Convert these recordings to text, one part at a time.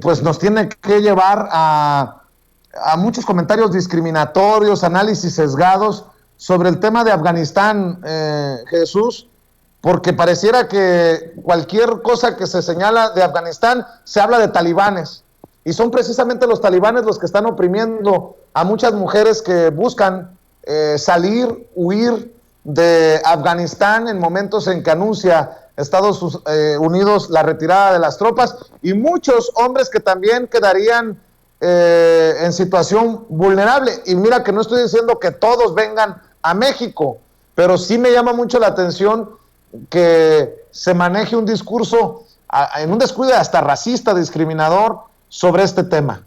pues nos tiene que llevar a muchos comentarios discriminatorios, análisis sesgados sobre el tema de Afganistán, Jesús, porque pareciera que cualquier cosa que se señala de Afganistán se habla de talibanes, y son precisamente los talibanes los que están oprimiendo a muchas mujeres que buscan huir de Afganistán en momentos en que anuncia Estados Unidos la retirada de las tropas, y muchos hombres que también quedarían en situación vulnerable. Y mira que no estoy diciendo que todos vengan a México, pero sí me llama mucho la atención que se maneje un discurso en un descuido hasta racista, discriminador sobre este tema.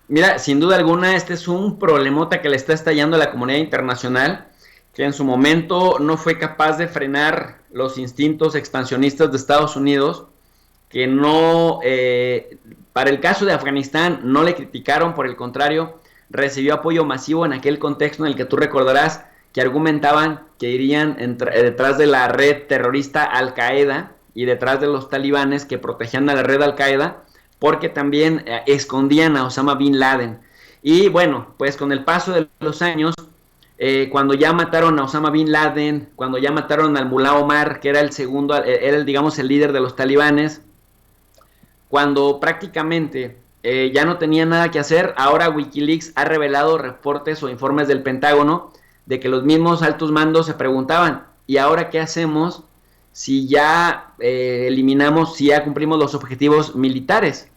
Mira, sin duda alguna este es un problemota que le está estallando a la comunidad internacional, que en su momento no fue capaz de frenar los instintos expansionistas de Estados Unidos, que no, para el caso de Afganistán no le criticaron, por el contrario, recibió apoyo masivo en aquel contexto en el que tú recordarás que argumentaban que irían detrás de la red terrorista Al-Qaeda y detrás de los talibanes que protegían a la red Al-Qaeda, porque también escondían a Osama Bin Laden. Y bueno, pues con el paso de los años, cuando ya mataron a Osama Bin Laden, cuando ya mataron al Mullah Omar, que era el segundo, era digamos el líder de los talibanes, cuando prácticamente ya no tenía nada que hacer, ahora Wikileaks ha revelado reportes o informes del Pentágono de que los mismos altos mandos se preguntaban, ¿y ahora qué hacemos si ya eliminamos, si ya cumplimos los objetivos militares?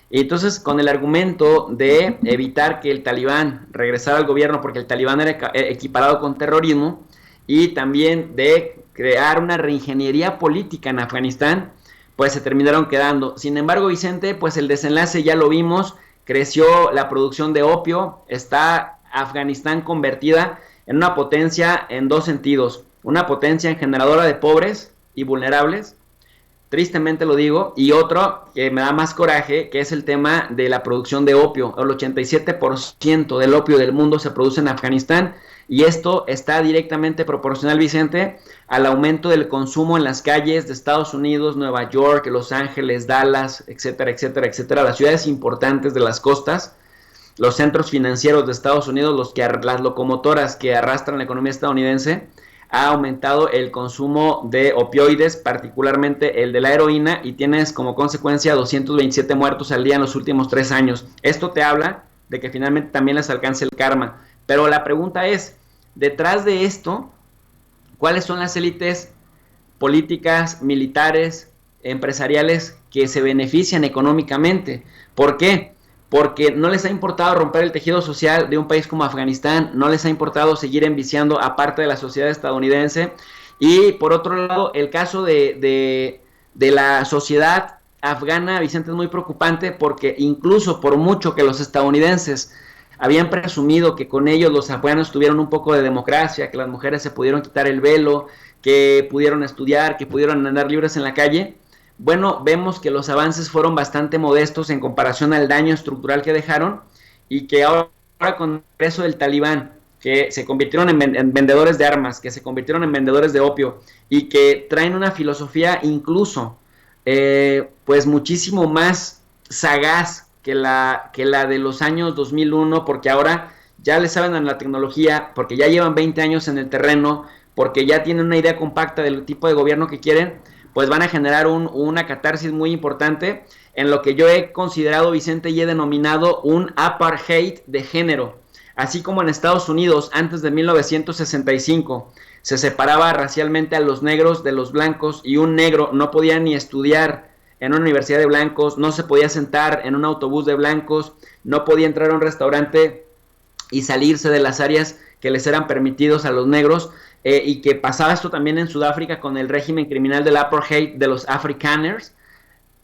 Y entonces, con el argumento de evitar que el talibán regresara al gobierno, porque el talibán era equiparado con terrorismo, y también de crear una reingeniería política en Afganistán, pues se terminaron quedando. Sin embargo, Vicente, pues el desenlace ya lo vimos, creció la producción de opio, está Afganistán convertida en una potencia en dos sentidos, una potencia generadora de pobres y vulnerables, tristemente lo digo, y otro que me da más coraje, que es el tema de la producción de opio. El 87% del opio del mundo se produce en Afganistán, y esto está directamente proporcional, Vicente, al aumento del consumo en las calles de Estados Unidos, Nueva York, Los Ángeles, Dallas, etcétera, etcétera, etcétera, las ciudades importantes de las costas, los centros financieros de Estados Unidos, las locomotoras que arrastran la economía estadounidense. Ha aumentado el consumo de opioides, particularmente el de la heroína, y tienes como consecuencia 227 muertos al día en los últimos 3 años. Esto te habla de que finalmente también les alcance el karma. Pero la pregunta es, detrás de esto, ¿cuáles son las élites políticas, militares, empresariales que se benefician económicamente? ¿Por qué? Porque no les ha importado romper el tejido social de un país como Afganistán, no les ha importado seguir enviciando a parte de la sociedad estadounidense. Y por otro lado, el caso de la sociedad afgana, Vicente, es muy preocupante, porque incluso por mucho que los estadounidenses habían presumido que con ellos los afganos tuvieron un poco de democracia, que las mujeres se pudieron quitar el velo, que pudieron estudiar, que pudieron andar libres en la calle, bueno, vemos que los avances fueron bastante modestos en comparación al daño estructural que dejaron, y que ahora con el regreso del talibán, que se convirtieron en vendedores de armas, que se convirtieron en vendedores de opio, y que traen una filosofía incluso pues muchísimo más sagaz que la de los años 2001, porque ahora ya le saben a la tecnología, porque ya llevan 20 años en el terreno, porque ya tienen una idea compacta del tipo de gobierno que quieren, pues van a generar una catarsis muy importante en lo que yo he considerado, Vicente, y he denominado un apartheid de género. Así como en Estados Unidos, antes de 1965, se separaba racialmente a los negros de los blancos, y un negro no podía ni estudiar en una universidad de blancos, no se podía sentar en un autobús de blancos, no podía entrar a un restaurante y salirse de las áreas que les eran permitidos a los negros, y que pasaba esto también en Sudáfrica con el régimen criminal del apartheid de los Afrikaners,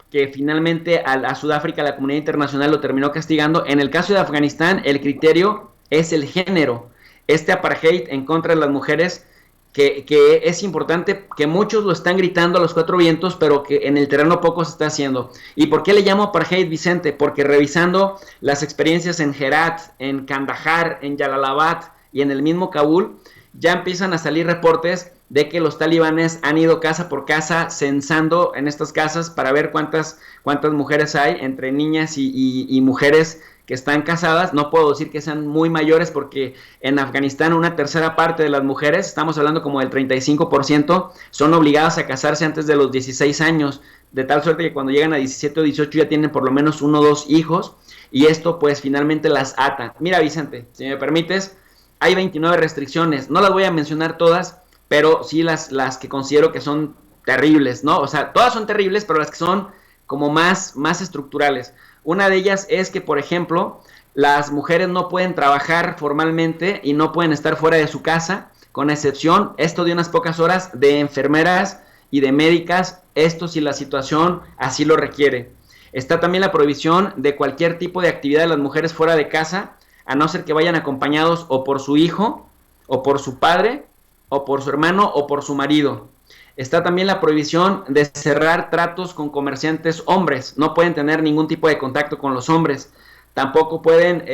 que finalmente a Sudáfrica la comunidad internacional lo terminó castigando. En el caso de Afganistán, el criterio es el género. Este apartheid en contra de las mujeres, que es importante, que muchos lo están gritando a los cuatro vientos, pero que en el terreno poco se está haciendo. ¿Y por qué le llamo apartheid, Vicente? Porque revisando las experiencias en Herat, en Kandahar, en Jalalabad y en el mismo Kabul, ya empiezan a salir reportes de que los talibanes han ido casa por casa censando en estas casas para ver cuántas mujeres hay, entre niñas y mujeres que están casadas. No puedo decir que sean muy mayores porque en Afganistán una tercera parte de las mujeres, estamos hablando como del 35%, son obligadas a casarse antes de los 16 años, de tal suerte que cuando llegan a 17 o 18 ya tienen por lo menos 1 o 2 hijos, y esto pues finalmente las ata. Mira, Vicente, si me permites, hay 29 restricciones, no las voy a mencionar todas, pero sí las que considero que son terribles, ¿no? O sea, todas son terribles, pero las que son como más estructurales. Una de ellas es que, por ejemplo, las mujeres no pueden trabajar formalmente y no pueden estar fuera de su casa, con excepción, esto de unas pocas horas, de enfermeras y de médicas, esto si la situación así lo requiere. Está también la prohibición de cualquier tipo de actividad de las mujeres fuera de casa, a no ser que vayan acompañados o por su hijo, o por su padre, o por su hermano, o por su marido. Está también la prohibición de cerrar tratos con comerciantes hombres. No pueden tener ningún tipo de contacto con los hombres. Tampoco pueden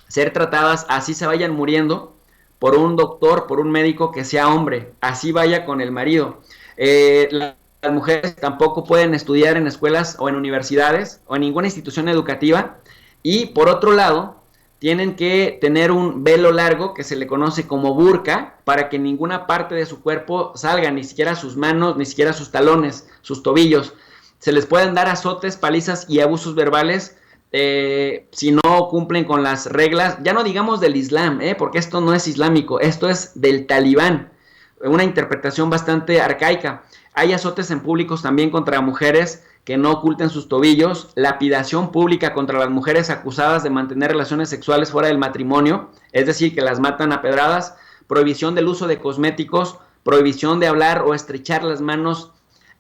ser tratadas, así se vayan muriendo, por un doctor, por un médico que sea hombre. Así vaya con el marido. Las mujeres tampoco pueden estudiar en escuelas o en universidades o en ninguna institución educativa. Y por otro lado, tienen que tener un velo largo que se le conoce como burka para que ninguna parte de su cuerpo salga, ni siquiera sus manos, ni siquiera sus talones, sus tobillos. Se les pueden dar azotes, palizas y abusos verbales si no cumplen con las reglas, ya no digamos del Islam, porque esto no es islámico, esto es del Talibán, una interpretación bastante arcaica. Hay azotes en públicos también contra mujeres que no oculten sus tobillos, lapidación pública contra las mujeres acusadas de mantener relaciones sexuales fuera del matrimonio, es decir, que las matan a pedradas, prohibición del uso de cosméticos, prohibición de hablar o estrechar las manos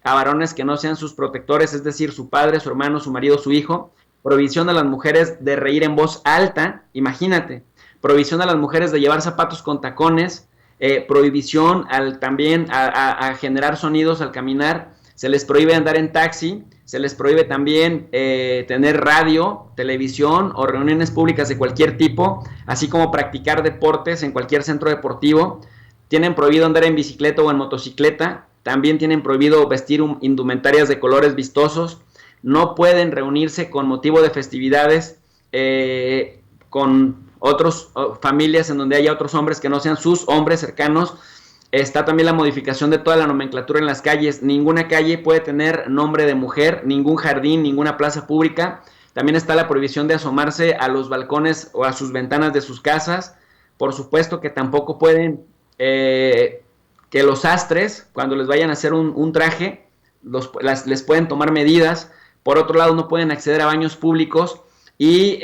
a varones que no sean sus protectores, es decir, su padre, su hermano, su marido, su hijo, prohibición a las mujeres de reír en voz alta, imagínate, prohibición a las mujeres de llevar zapatos con tacones, prohibición también a generar sonidos al caminar, se les prohíbe andar en taxi, se les prohíbe también tener radio, televisión o reuniones públicas de cualquier tipo, así como practicar deportes en cualquier centro deportivo. Tienen prohibido andar en bicicleta o en motocicleta, también tienen prohibido vestir indumentarias de colores vistosos, no pueden reunirse con motivo de festividades con otras familias en donde haya otros hombres que no sean sus hombres cercanos. Está también la modificación de toda la nomenclatura en las calles. Ninguna calle puede tener nombre de mujer, ningún jardín, ninguna plaza pública. También está la prohibición de asomarse a los balcones o a sus ventanas de sus casas. Por supuesto que tampoco pueden que los sastres, cuando les vayan a hacer un traje, les pueden tomar medidas. Por otro lado, no pueden acceder a baños públicos y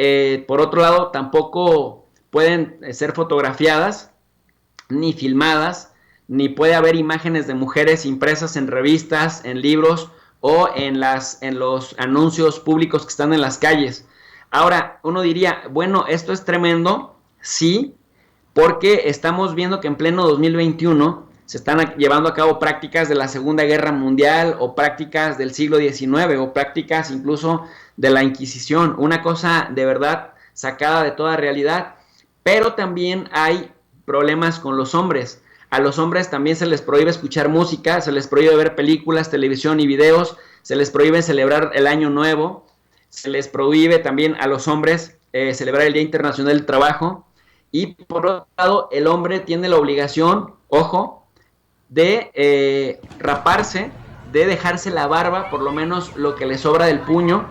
por otro lado, tampoco pueden ser fotografiadas ni filmadas, ni puede haber imágenes de mujeres impresas en revistas, en libros o en los anuncios públicos que están en las calles. Ahora, uno diría, bueno, esto es tremendo, sí, porque estamos viendo que en pleno 2021 se están llevando a cabo prácticas de la Segunda Guerra Mundial o prácticas del siglo XIX o prácticas incluso de la Inquisición, una cosa de verdad sacada de toda realidad, pero también hay problemas con los hombres. A los hombres también se les prohíbe escuchar música, se les prohíbe ver películas, televisión y videos, se les prohíbe celebrar el Año Nuevo, se les prohíbe también a los hombres celebrar el Día Internacional del Trabajo, y por otro lado el hombre tiene la obligación, ojo, de raparse, de dejarse la barba, por lo menos lo que le sobra del puño.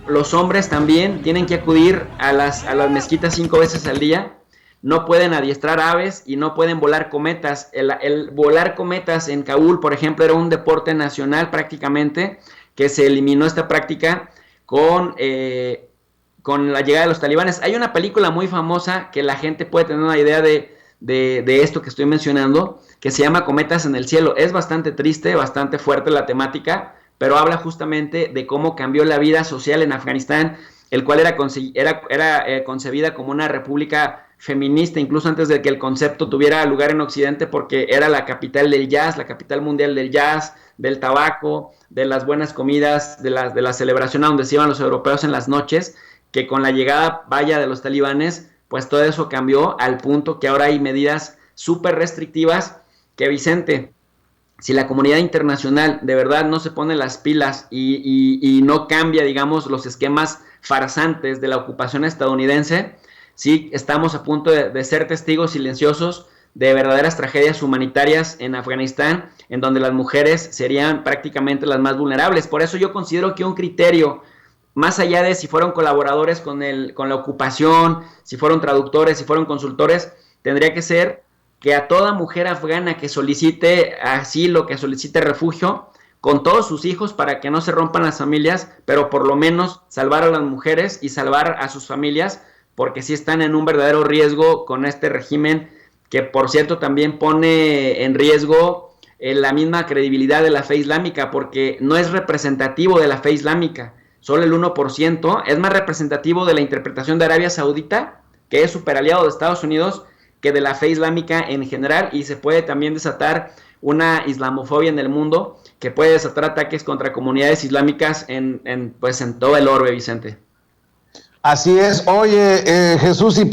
Los hombres también tienen que acudir a las mezquitas 5 veces al día. No pueden adiestrar aves y no pueden volar cometas. El volar cometas en Kabul, por ejemplo, era un deporte nacional prácticamente, que se eliminó esta práctica con la llegada de los talibanes. Hay una película muy famosa que la gente puede tener una idea de esto que estoy mencionando, que se llama Cometas en el Cielo. Es bastante triste, bastante fuerte la temática, pero habla justamente de cómo cambió la vida social en Afganistán, el cual era concebida como una república feminista, incluso antes de que el concepto tuviera lugar en Occidente, porque era la capital del jazz, la capital mundial del jazz, del tabaco, de las buenas comidas, de la celebración a donde se iban los europeos en las noches, que con la llegada de los talibanes, pues todo eso cambió al punto que ahora hay medidas súper restrictivas que, Vicente, si la comunidad internacional de verdad no se pone las pilas y no cambia, digamos, los esquemas farsantes de la ocupación estadounidense, sí estamos a punto de ser testigos silenciosos de verdaderas tragedias humanitarias en Afganistán, en donde las mujeres serían prácticamente las más vulnerables. Por eso yo considero que un criterio, más allá de si fueron colaboradores con la ocupación, si fueron traductores, si fueron consultores, tendría que ser que a toda mujer afgana que solicite asilo, que solicite refugio, con todos sus hijos para que no se rompan las familias, pero por lo menos salvar a las mujeres y salvar a sus familias, porque sí están en un verdadero riesgo con este régimen, que por cierto también pone en riesgo la misma credibilidad de la fe islámica, porque no es representativo de la fe islámica, solo el 1%, es más representativo de la interpretación de Arabia Saudita, que es superaliado de Estados Unidos, que de la fe islámica en general, y se puede también desatar una islamofobia en el mundo que puede desatar ataques contra comunidades islámicas pues en todo el orbe, Vicente. Así es. Oye, Jesús, y